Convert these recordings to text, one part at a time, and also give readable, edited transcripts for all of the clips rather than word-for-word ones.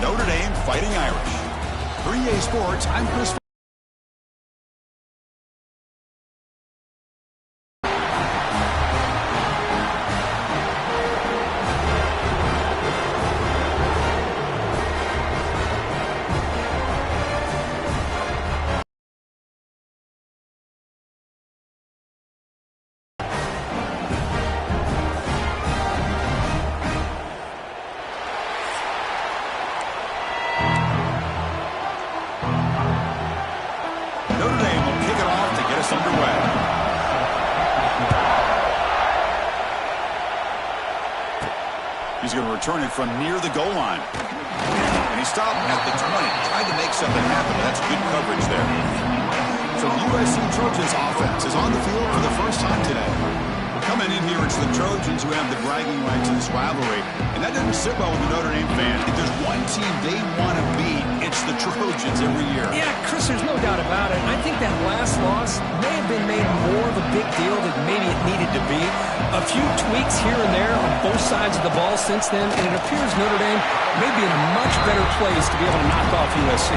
Notre Dame Fighting Irish. 3A Sports, I'm Chris. He's going to return it from near the goal line. And he stopped at the 20. Tried to make something happen, but that's good coverage there. So the USC Trojans offense is on the field for the first time today. Coming in here, it's the Trojans who have the bragging rights in this rivalry. And that doesn't sit well with the Notre Dame fan. If there's one team they want to beat, it's the Trojans every year. Yeah, Chris, there's no doubt about it. I think that last loss may have been made more of a big deal than maybe it needed to be. A few tweaks here and there on both sides of the ball since then, and it appears Notre Dame may be in a much better place to be able to knock off USC.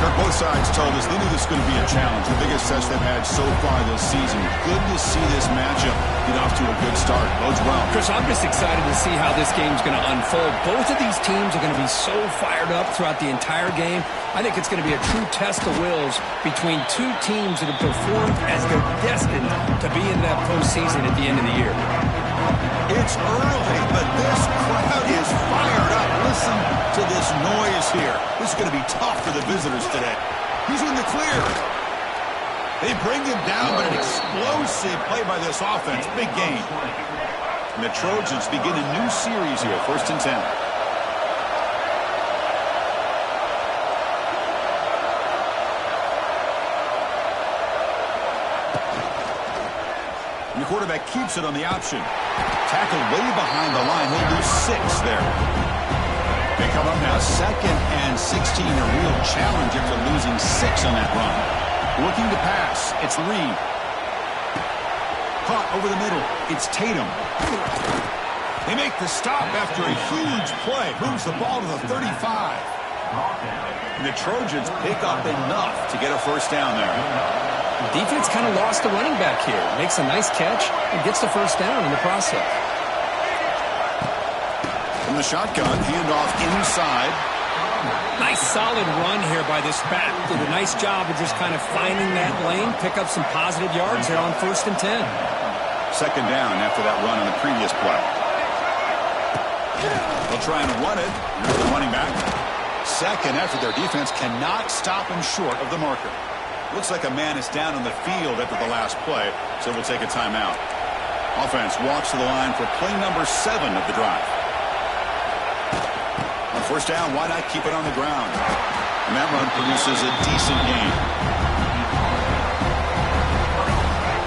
Kirk, both sides told us they knew this was going to be a challenge, the biggest test they've had so far this season. Good to see this matchup get off to a good start. Bodes well. Chris, I'm just excited to see how this game's going to unfold. Both of these teams are going to be so fired up throughout the entire game. I think it's going to be a true test of wills between two teams that have performed as they're destined to be in that postseason at the end of the year. It's early, but this crowd is fired up. Listen to this noise here. This is going to be tough for the visitors today. He's in the clear. They bring him down, but an explosive play by this offense. Big game. And the Trojans begin a new series here, 1st and 10. And the quarterback keeps it on the option. Tackled way behind the line. He'll lose 6 there. They come up now 2nd and 16. A real challenge after losing 6 on that run. Looking to pass. It's Reed. Caught over the middle. It's Tatum. They make the stop after a huge play. Moves the ball to the 35. And the Trojans pick up enough to get a first down there. Defense kind of lost the running back here. Makes a nice catch and gets the first down in the process. From the shotgun, handoff inside. Nice solid run here by this back. Did a nice job of just kind of finding that lane, pick up some positive yards there on 1st and 10. 2nd down after that run on the previous play. They'll try and run it. Here's the running back. 2nd after their defense cannot stop him short of the marker. Looks like a man is down on the field after the last play, so we'll take a timeout. Offense walks to the line for play number 7 of the drive. On 1st down, why not keep it on the ground? And that run produces a decent gain.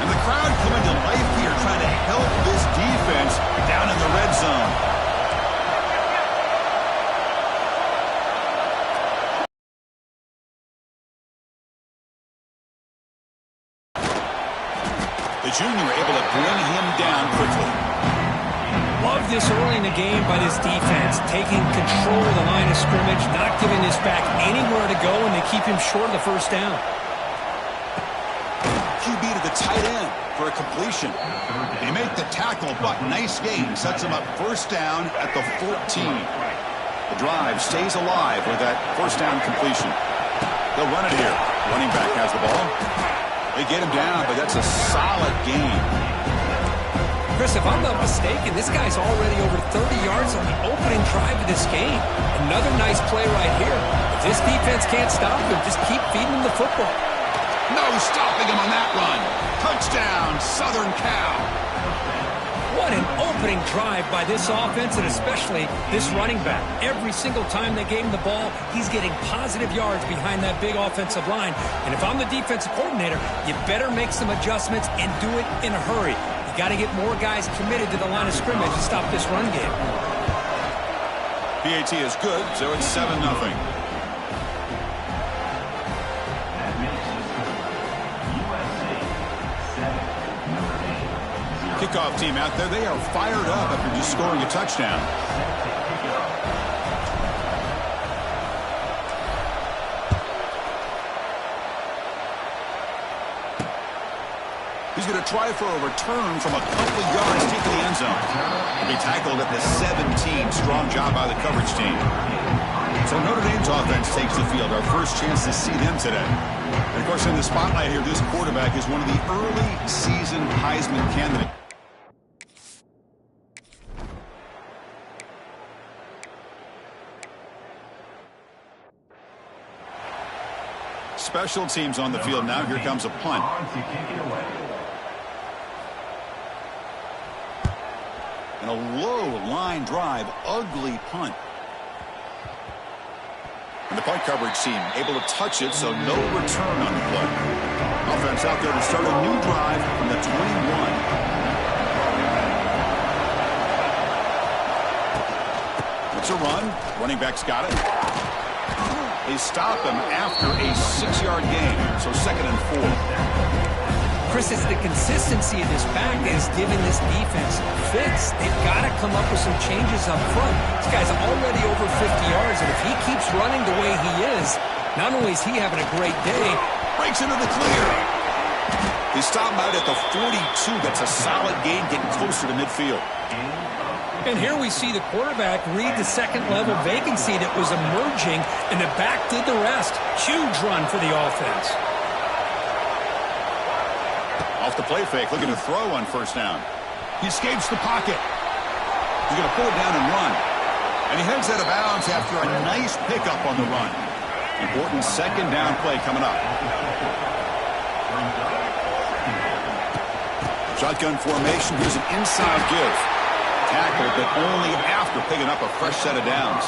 And the crowd coming to life here, trying to help this defense down in the red zone. The junior able to bring him down quickly. Love this early in the game by this defense, taking control of the line of scrimmage, not giving this back anywhere to go, and they keep him short of the first down. QB to the tight end for a completion. They make the tackle, but nice gain. Sets him up 1st down at the 14. The drive stays alive with that 1st down completion. They'll run it here. Running back has the ball. They get him down, but that's a solid game. Chris, if I'm not mistaken, this guy's already over 30 yards on the opening drive of this game. Another nice play right here. If this defense can't stop him, just keep feeding him the football. No stopping him on that run. Touchdown, Southern Cal. What an opening drive by this offense, and especially this running back. Every single time they gave him the ball, he's getting positive yards behind that big offensive line. And if I'm the defensive coordinator, you better make some adjustments and do it in a hurry. You got to get more guys committed to the line of scrimmage to stop this run game. PAT is good, so it's 7-0. Kickoff team out there, they are fired up after just scoring a touchdown. He's going to try for a return from a couple of yards deep in the end zone. He'll be tackled at the 17. Strong job by the coverage team. So Notre Dame's offense takes the field. Our first chance to see them today. And, of course, in the spotlight here, this quarterback is one of the early season Heisman candidates. Special teams on the field now. Here comes a punt. And a low line drive, ugly punt. And the punt coverage team able to touch it, so no return on the play. Offense out there to start a new drive from the 21. It's a run. Running back's got it. They stop him after a 6-yard gain, so 2nd and 4. Chris, it's the consistency of this back that is giving this defense fits. They've got to come up with some changes up front. This guy's already over 50 yards, and if he keeps running the way he is, not only is he having a great day, breaks into the clear. He stopped out at the 42. That's a solid gain, getting closer to midfield. And here we see the quarterback read the second-level vacancy that was emerging, and the back did the rest. Huge run for the offense. Off the play fake, looking to throw on first down. He escapes the pocket. He's going to pull it down and run. And he heads out of bounds after a nice pickup on the run. Important second down play coming up. Shotgun formation. Here's an inside give. Tackled, but only after picking up a fresh set of downs.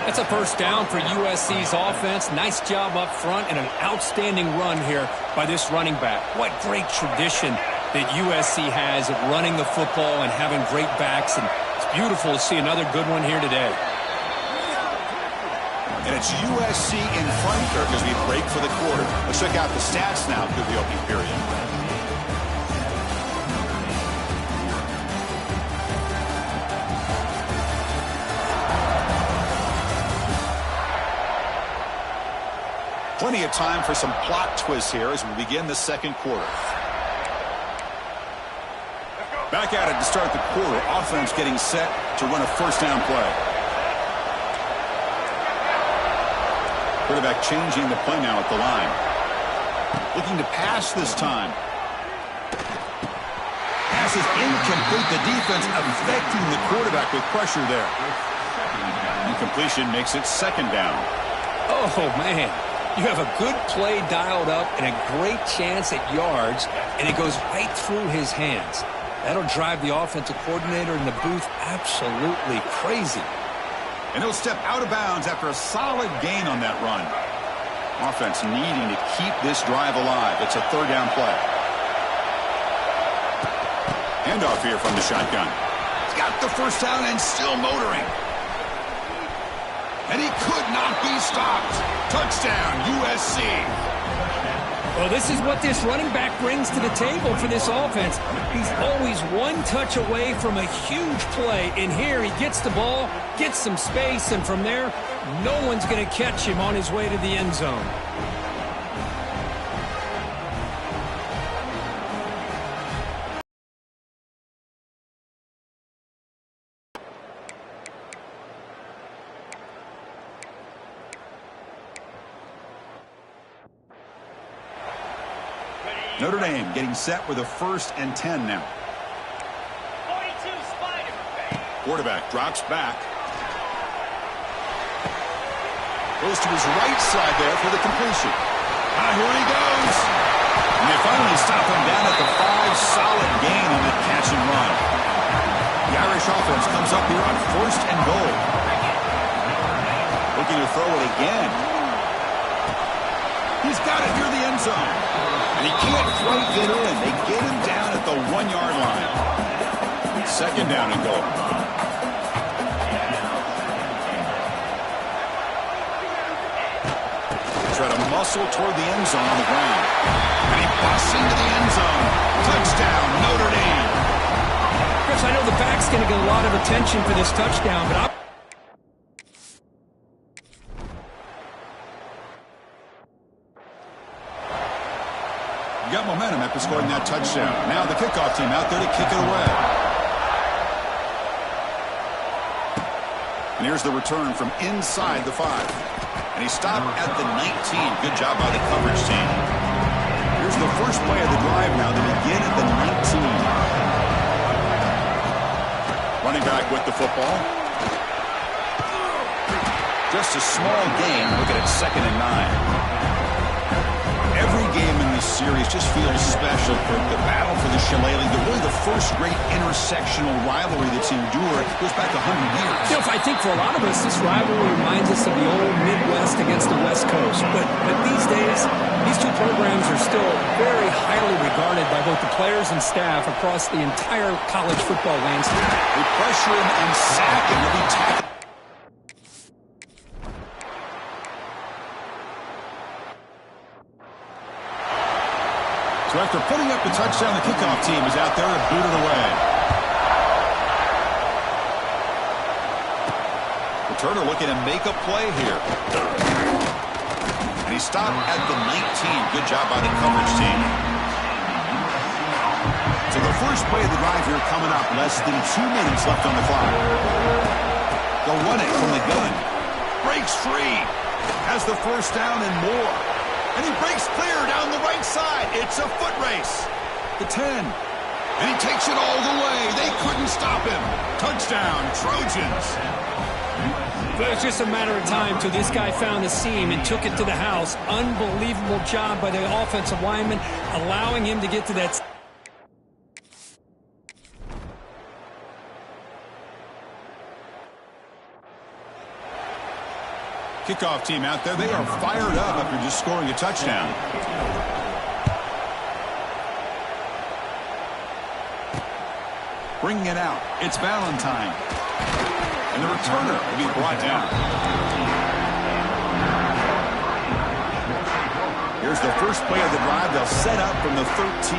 That's a first down for USC's offense. Nice job up front and an outstanding run here by this running back. What great tradition that USC has of running the football and having great backs, and it's beautiful to see another good one here today. And it's USC in front here as we break for the quarter. Let's check out the stats now through the opening period. Plenty of time for some plot twists here as we begin the second quarter. Back at it to start the quarter. Offense getting set to run a first down play. Quarterback changing the play now at the line. Looking to pass this time. Pass is incomplete. The defense affecting the quarterback with pressure there. Incompletion makes it second down. Oh, man. You have a good play dialed up and a great chance at yards, and it goes right through his hands. That'll drive the offensive coordinator in the booth absolutely crazy. And he'll step out of bounds after a solid gain on that run. Offense needing to keep this drive alive. It's a third down play. Handoff here from the shotgun. He's got the first down and still motoring. And he could not be stopped. Touchdown, USC. Well, this is what this running back brings to the table for this offense. He's always one touch away from a huge play. And here he gets the ball, gets some space, and from there, no one's going to catch him on his way to the end zone. Notre Dame getting set with a 1st and 10 now. 42 Spider. Quarterback drops back. Goes to his right side there for the completion. Here he goes. And they finally stop him down at the 5. Solid gain on that catch and run. The Irish offense comes up here on 1st and goal. Looking to throw it again. He's got it near the end zone. And he can't quite get in. They get him down at the 1-yard line. Second down and goal. Try to muscle toward the end zone on the ground. And he busts into the end zone. Touchdown, Notre Dame. Chris, I know the back's going to get a lot of attention for this touchdown, but got momentum after scoring that touchdown. Now the kickoff team out there to kick it away. And here's the return from inside the 5. And he stopped at the 19. Good job by the coverage team. Here's the first play of the drive now to begin at the 19. Running back with the football. Just a small gain. Look at it, 2nd and 9. Every game in this series just feels special. For the battle for the Shillelagh, really the first great intersectional rivalry that's endured goes back 100 years. You know, I think for a lot of us, this rivalry reminds us of the old Midwest against the West Coast. But these days, these two programs are still very highly regarded by both the players and staff across the entire college football landscape. They pressure him and sack him. They'll be tackled. So after putting up the touchdown, the kickoff team is out there to boot it away. Returner looking to make a play here. And he stopped at the 19. Good job by the coverage team. So the first play of the drive here coming up. Less than 2 minutes left on the clock. They'll run it from the gun. Breaks free. Has the first down and more. And he breaks clear down the right side. It's a foot race. The 10. And he takes it all the way. They couldn't stop him. Touchdown, Trojans. But it's just a matter of time till this guy found the seam and took it to the house. Unbelievable job by the offensive lineman, allowing him to get to that. Kickoff team out there. They are fired up after just scoring a touchdown. Bringing it out. It's Valentine. And the returner will be brought down. Here's the first play of the drive. They'll set up from the 13.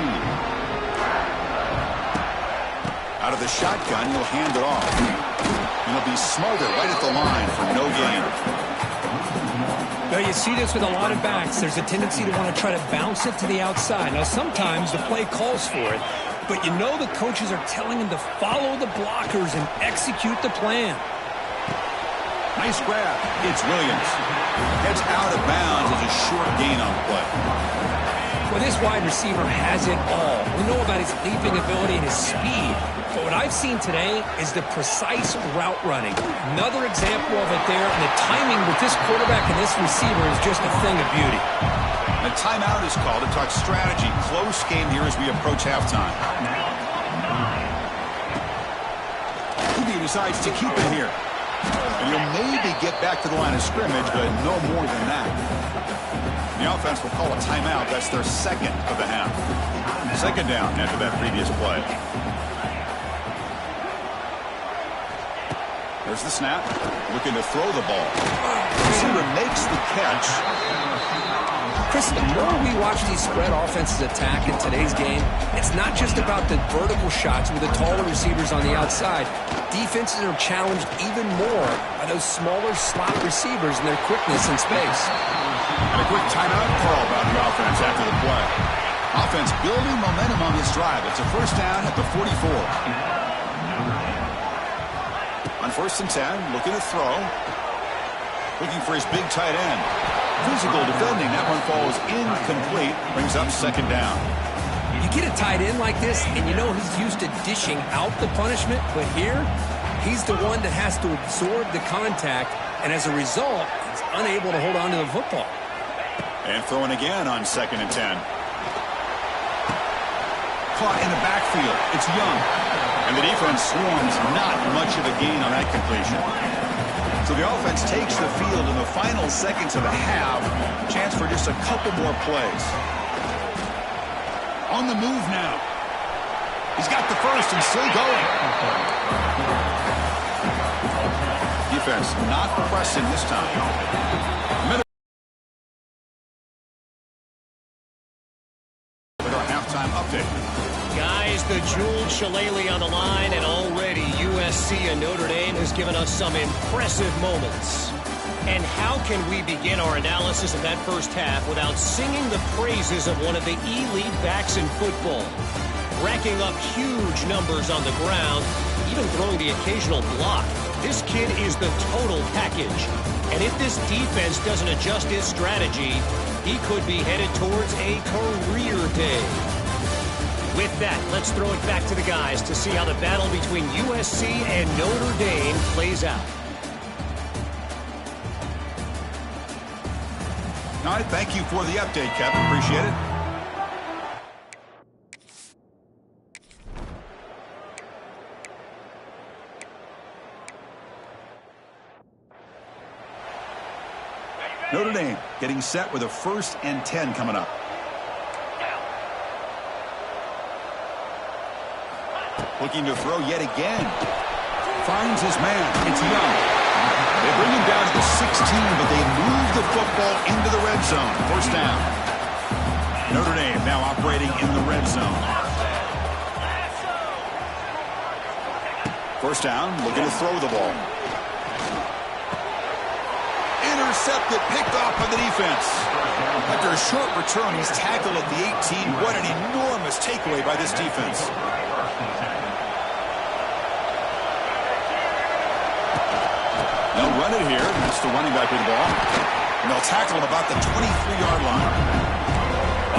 Out of the shotgun, he'll hand it off. And he'll be smothered right at the line for no gain. Now, you see this with a lot of backs. There's a tendency to want to try to bounce it to the outside. Now, sometimes the play calls for it, but you know the coaches are telling him to follow the blockers and execute the plan. Nice grab. It's Williams. Gets out of bounds as a short gain on the play. Well, this wide receiver has it all. We know about his leaping ability and his speed. But what I've seen today is the precise route running. Another example of it there. And the timing with this quarterback and this receiver is just a thing of beauty. A timeout is called to talk strategy. Close game here as we approach halftime. He decides to keep it here. And he'll maybe get back to the line of scrimmage, but no more than that. The offense will call a timeout. That's their second of the half. Second down after that previous play. There's the snap. Looking to throw the ball. Receiver makes the catch. Chris, the more we watch these spread offenses attack in today's game, it's not just about the vertical shots with the taller receivers on the outside. Defenses are challenged even more by those smaller slot receivers and their quickness in space. And a quick timeout call by the offense after the play. Offense building momentum on this drive. It's a first down at the 44. On 1st and 10, looking to throw. Looking for his big tight end. Physical defending. That one falls incomplete. Brings up second down. You get a tight end like this, and you know he's used to dishing out the punishment, but here, he's the one that has to absorb the contact, and as a result, he's unable to hold on to the football. And throwing again on 2nd and 10. Caught in the backfield. It's Young. And the defense swarms, not much of a gain on that completion. So the offense takes the field in the final seconds of the half. Chance for just a couple more plays. On the move now. He's got the first and still going. Defense not pressing this time. With our halftime update. Guys, the jeweled shillelagh on the line, and already USC and Notre Dame has given us some impressive moments. And how can we begin our analysis of that first half without singing the praises of one of the elite backs in football? Racking up huge numbers on the ground, even throwing the occasional block. This kid is the total package. And if this defense doesn't adjust his strategy, he could be headed towards a career day. With that, let's throw it back to the guys to see how the battle between USC and Notre Dame plays out. All right, thank you for the update, Kevin. Appreciate it. Notre Dame getting set with a 1st and 10 coming up. Looking to throw yet again. Finds his man. It's Young. They bring him down to the 16, but they move the football into the red zone. 1st down. Notre Dame now operating in the red zone. 1st down, looking to throw the ball. Intercepted, picked off by the defense. After a short return, he's tackled at the 18. What an enormous takeaway by this defense. They'll run it here. That's the running back with the ball. And they'll tackle him about the 23-yard line.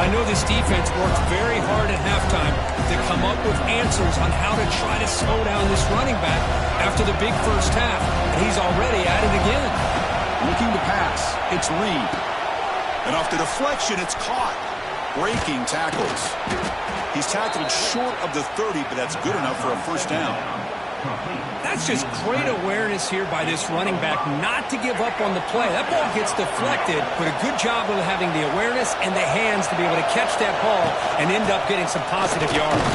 I know this defense worked very hard at halftime to come up with answers on how to try to slow down this running back after the big first half. And he's already at it again. Looking to pass. It's Reed. And off the deflection, it's caught. Breaking tackles. He's tackled short of the 30, but that's good enough for a 1st down. That's just great awareness here by this running back not to give up on the play. That ball gets deflected, but a good job of having the awareness and the hands to be able to catch that ball and end up getting some positive yards.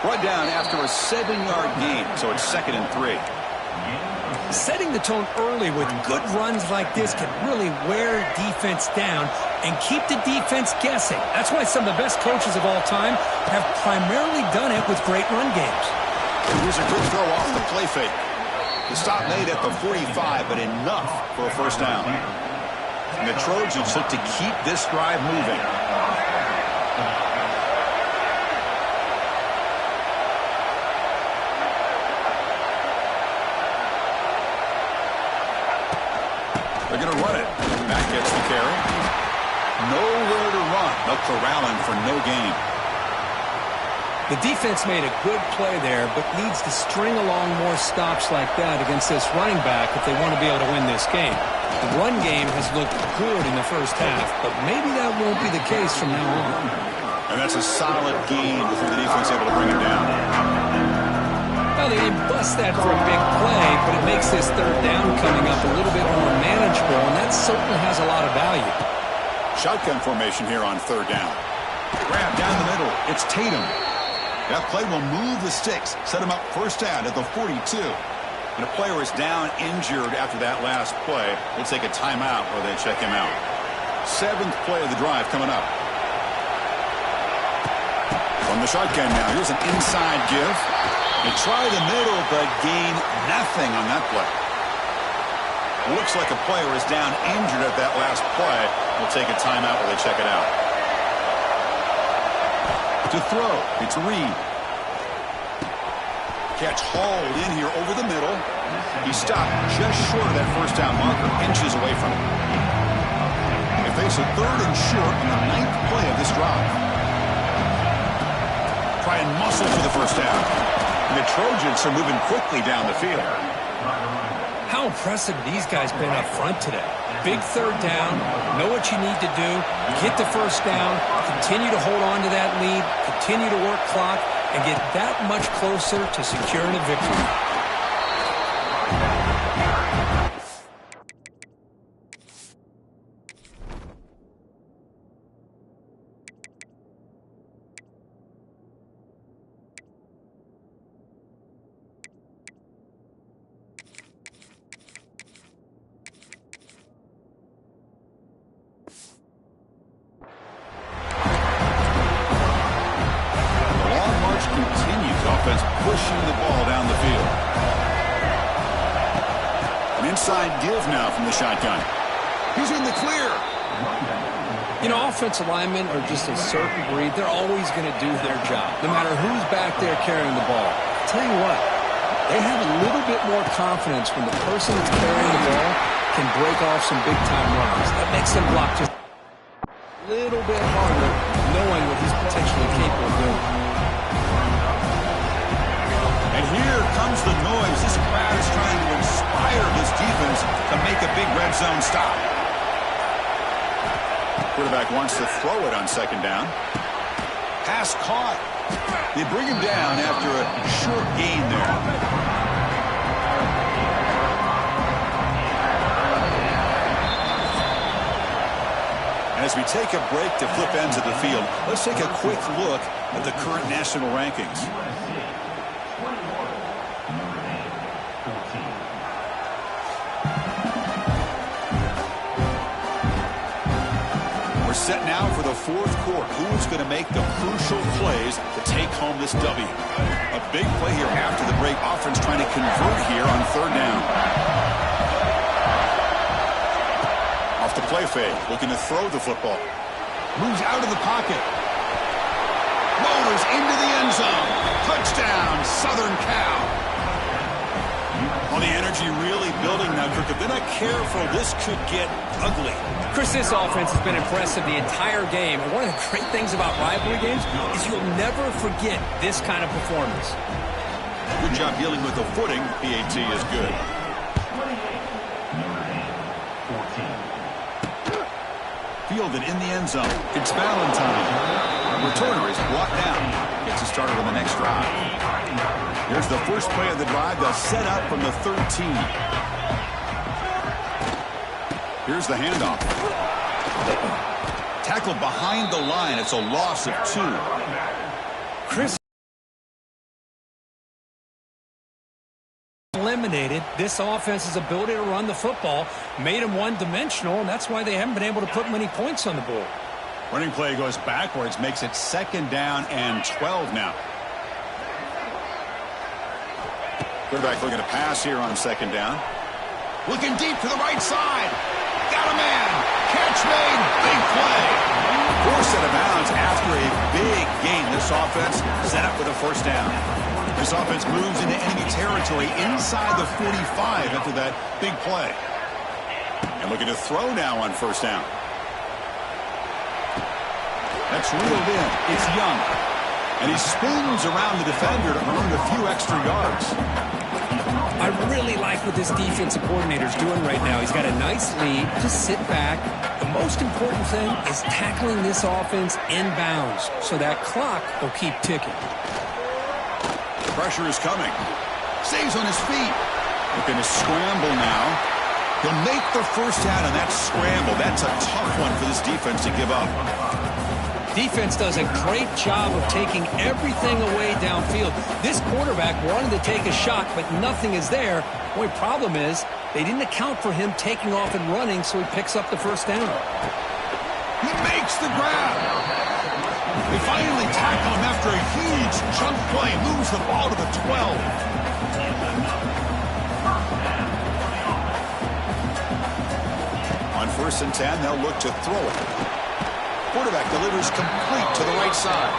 Brought down after a 7-yard gain, so it's 2nd and 3. Setting the tone early with good runs like this can really wear defense down and keep the defense guessing. That's why some of the best coaches of all time have primarily done it with great run games. Here's a good throw off the play fake. The stop made at the 45, but enough for a 1st down. And the Trojans look to keep this drive moving. They're going to run it. Back gets the carry. Nowhere to run. They'll corral him for no gain. The defense made a good play there, but needs to string along more stops like that against this running back if they want to be able to win this game. The run game has looked good in the first half, but maybe that won't be the case from now on. And that's a solid gain before the defense able to bring him down. Well, they didn't bust that for a big play, but it makes this 3rd down coming up a little bit more manageable, and that certainly has a lot of value. Shotgun formation here on 3rd down. Grab down the middle. It's Tatum. That play will move the sticks, set him up 1st down at the 42. And a player is down injured after that last play. We'll take a timeout while they check him out. 7th play of the drive coming up. From the shotgun now, here's an inside give. They try the middle, but gain nothing on that play. Looks like a player is down injured at that last play. We'll take a timeout while they check it out. To throw, it's Reed. Catch hauled in here over the middle. He stopped just short of that 1st down marker, inches away from it. They face a 3rd and short on the 9th play of this drive. Try and muscle for the 1st down. And the Trojans are moving quickly down the field. How impressive these guys been up front today. Big 3rd down, know what you need to do, get the 1st down, continue to hold on to that lead, continue to work clock, and get that much closer to securing a victory. Pushing the ball down the field. inside give now from the shotgun. He's in the clear. You know, offensive linemen are just a certain breed. They're always going to do their job, no matter who's back there carrying the ball. I'll tell you what, they have a little bit more confidence when the person that's carrying the ball can break off some big-time runs. That makes them block just a little bit harder, knowing what he's potentially capable of doing. And here comes the noise. This crowd is trying to inspire this defense to make a big red zone stop. Quarterback wants to throw it on second down. Pass caught. They bring him down after a short gain there. And as we take a break to flip ends of the field, let's take a quick look at the current national rankings. Set now for the fourth quarter. Who's going to make the crucial plays to take home this W? A big play here after the break. Offense trying to convert here on third down. Off the play fake, looking to throw the football. Moves out of the pocket. Motors into the end zone. Touchdown, Southern Cal. Well, the energy really building now, Kirk. If they're not careful, this could get ugly. Chris, this offense has been impressive the entire game. And one of the great things about rivalry games is you'll never forget this kind of performance. Good job dealing with the footing. PAT is good. Fielded in the end zone. It's Valentine. Returner is brought down. Gets it started on the next drive. Here's the first play of the drive. They'll set up from the 13. Here's the handoff. Tackled behind the line. It's a loss of 2. Chris eliminated this offense's ability to run the football, made them one-dimensional, and that's why they haven't been able to put many points on the board. Running play goes backwards, makes it second down and 12 now. Quarterback looking to pass here on second down. Looking deep to the right side. Got a man. Catch made. Big play. Forced out of bounds after a big gain. This offense set up with a first down. This offense moves into enemy territory inside the 45 after that big play. And looking to throw now on first down. That's reeled in. It's Young. And he spins around the defender to earn a few extra yards. I really like what this defensive coordinator is doing right now. He's got a nice lead. Just sit back. The most important thing is tackling this offense inbounds so that clock will keep ticking. Pressure is coming. Stays on his feet. Looking to scramble now. He'll make the first down on that scramble. That's a tough one for this defense to give up. Defense does a great job of taking everything away downfield. This quarterback wanted to take a shot, but nothing is there. The only problem is they didn't account for him taking off and running, so he picks up the first down. He makes the grab. They finally tackle him after a huge chunk play. Moves the ball to the 12. On 1st and 10, they'll look to throw it. Quarterback delivers complete to the right side.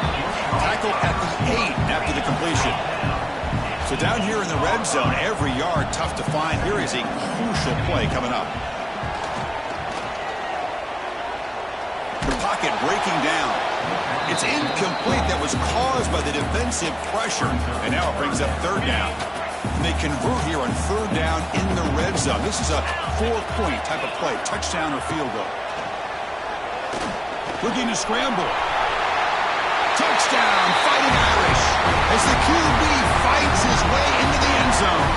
Tackled at the 8 after the completion. So down here in the red zone, every yard tough to find. Here is a crucial play coming up. The pocket breaking down. It's incomplete. That was caused by the defensive pressure. And now it brings up third down. And they convert here on third down in the red zone. This is a 4-point type of play. Touchdown or field goal. Looking to scramble. Touchdown, Fighting Irish, as the QB fights his way into the end zone.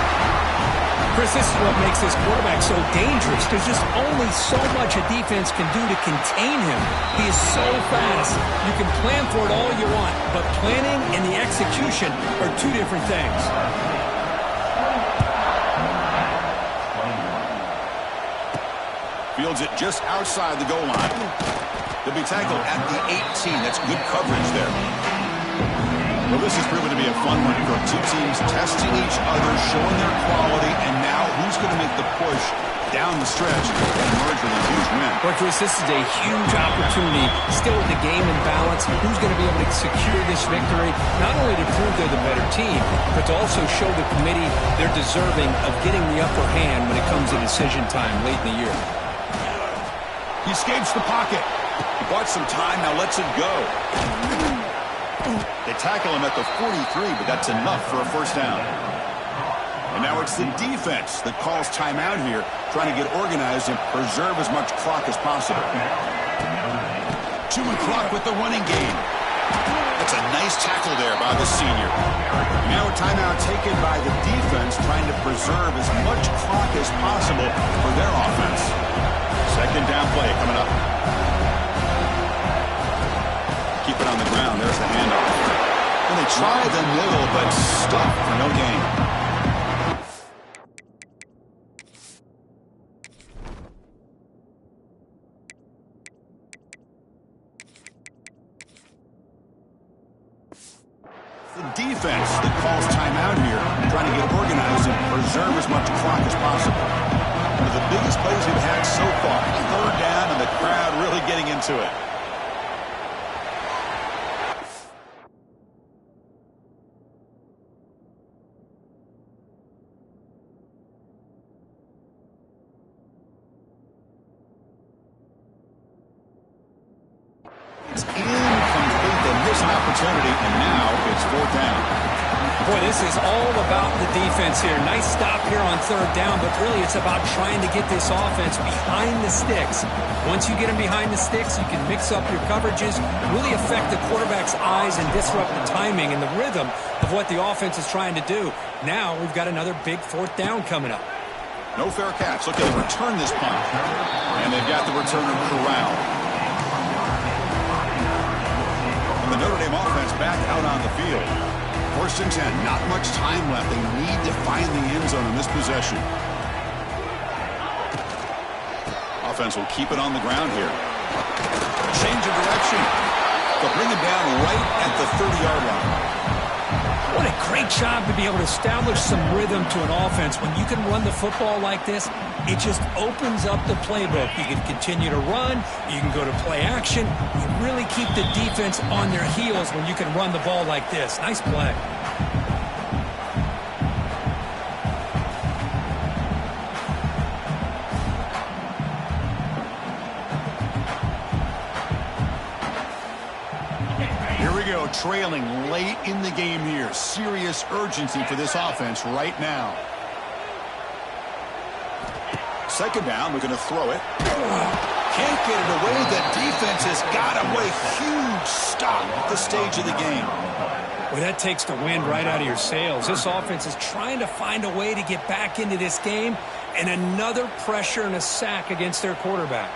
Chris, this is what makes this quarterback so dangerous. There's just only so much a defense can do to contain him. He is so fast. You can plan for it all you want, but planning and the execution are two different things. Fields it just outside the goal line. They'll be tackled at the 18. That's good coverage there. Well, this has proven to be a fun one for two teams testing each other, showing their quality, and now who's going to make the push down the stretch and emerge with a huge win. Well, Chris, this is a huge opportunity still with the game in balance. Who's going to be able to secure this victory, not only to prove they're the better team, but to also show the committee they're deserving of getting the upper hand when it comes to decision time late in the year. He escapes the pocket. He bought some time, now lets it go. They tackle him at the 43, but that's enough for a first down. And now it's the defense that calls timeout here, trying to get organized and preserve as much clock as possible. Chewing clock with the running game. That's a nice tackle there by the senior. Now a timeout taken by the defense, trying to preserve as much clock as possible for their offense. Second down play coming up. Keep it on the ground. There's the handoff. And they try the middle, but stop for no gain. The defense that calls timeout here, trying to get organized and preserve as much clock as possible. One of the biggest plays we've had so far. Third down, and the crowd really getting into it. It's incomplete. They miss an opportunity, and now it's fourth down. Boy, this is all about the defense here. Nice stop here on third down, but really it's about trying to get this offense behind the sticks. Once you get them behind the sticks, you can mix up your coverages, really affect the quarterback's eyes and disrupt the timing and the rhythm of what the offense is trying to do. Now we've got another big fourth down coming up. No fair catch. Look, they return this punt. And they've got the returner corralled. And the Notre Dame offense back out on the field. First and 10, not much time left. They need to find the end zone in this possession. Offense will keep it on the ground here. Change of direction. They'll bring it down right at the 30-yard line. What a great job to be able to establish some rhythm to an offense. When you can run the football like this, it just opens up the playbook. You can continue to run. You can go to play action. You really keep the defense on their heels when you can run the ball like this. Nice play. Trailing late in the game here. Serious urgency for this offense right now. Second down, we're going to throw it. Can't get it away. The defense has got away. Huge stop at the stage of the game. Well, that takes the wind right out of your sails. This offense is trying to find a way to get back into this game, and another pressure and a sack against their quarterback.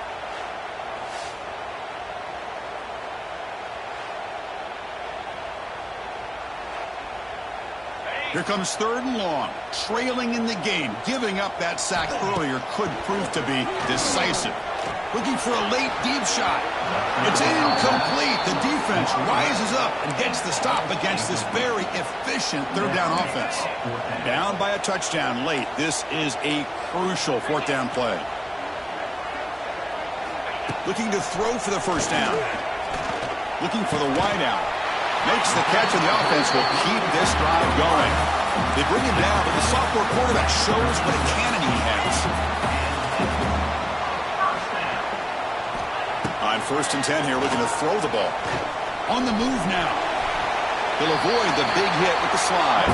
Here comes third and long. Trailing in the game. Giving up that sack earlier could prove to be decisive. Looking for a late deep shot. It's incomplete. The defense rises up and gets the stop against this very efficient third down offense. Down by a touchdown late. This is a crucial fourth down play. Looking to throw for the first down. Looking for the wideout. Makes the catch, and the offense will keep this drive going. They bring him down, but the sophomore quarterback shows what a cannon he has. On first and 10 here, looking to throw the ball. On the move now. He'll avoid the big hit with the slide.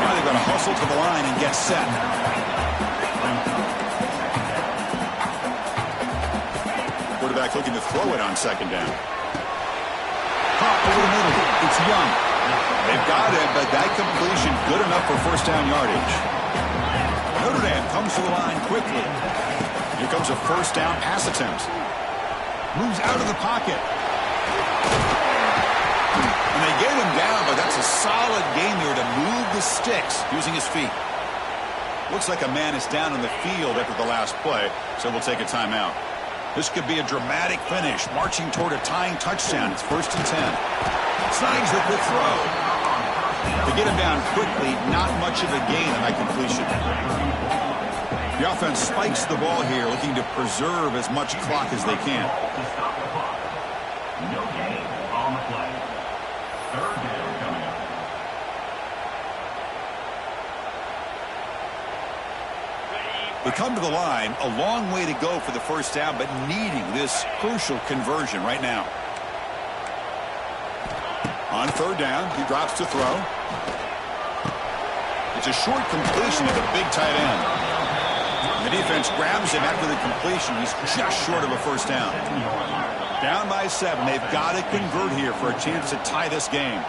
Now they've got to hustle to the line and get set. Quarterback looking to throw it on second down. Pop over the middle. It's Young. They've got it, but that completion good enough for first down yardage. Notre Dame comes to the line quickly. Here comes a first down pass attempt. Moves out of the pocket. And they get him down, but that's a solid game there to move the sticks using his feet. Looks like a man is down in the field after the last play, so we'll take a timeout. This could be a dramatic finish, marching toward a tying touchdown. It's first and 10. Snags the quick throw. To get him down quickly, not much of a gain on that completion. The offense spikes the ball here, looking to preserve as much clock as they can. No gain on the play. Third down coming up. They come to the line, a long way to go for the first down, but needing this crucial conversion right now. On third down, he drops to throw. It's a short completion to the big tight end. The defense grabs him after the completion. He's just short of a first down. Down by 7. They've got to convert here for a chance to tie this game.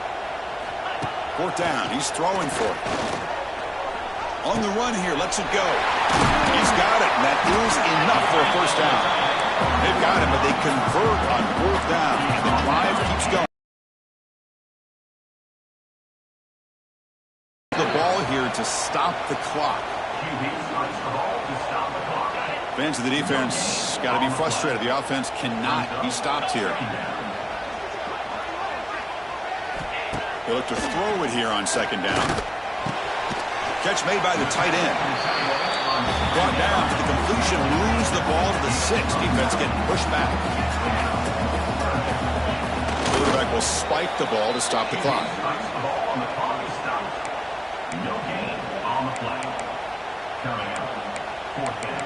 Fourth down. He's throwing for it. On the run here. Lets it go. He's got it. And that is enough for a first down. They've got it, but they convert on fourth down. The drive keeps going. The ball here to stop the clock. Fans of the defense got to be frustrated. The offense cannot be stopped here. They look to throw it here on second down. Catch made by the tight end. Brought down to the completion. Lose the ball to the 6. Defense getting pushed back. Quarterback will spike the ball to stop the clock. No gain on the play. Coming up, fourth down.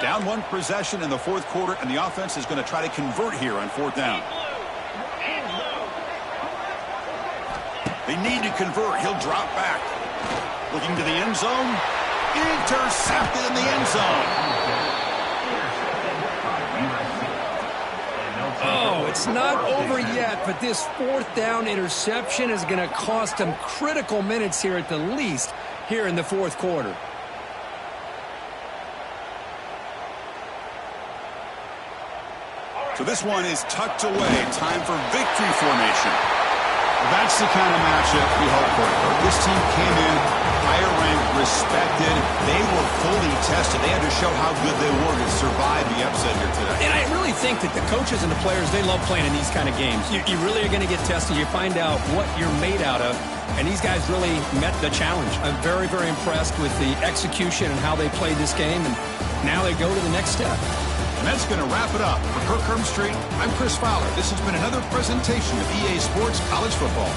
Down one possession in the fourth quarter, and the offense is going to try to convert here on fourth down. They need to convert. He'll drop back. Looking to the end zone. Intercepted in the end zone. Oh, it's not over yet, but this fourth down interception is going to cost them critical minutes here at the least here in the fourth quarter. So this one is tucked away. Time for victory formation. That's the kind of matchup we hope for. This team came in higher ranked, respected. They were fully tested. They had to show how good they were to survive the upset here today. And I really think that the coaches and the players, they love playing in these kind of games. You really are going to get tested. You find out what you're made out of. And these guys really met the challenge. I'm very, very impressed with the execution and how they played this game. And now they go to the next step. And that's going to wrap it up. For Kirk Street, I'm Chris Fowler. This has been another presentation of EA Sports College Football.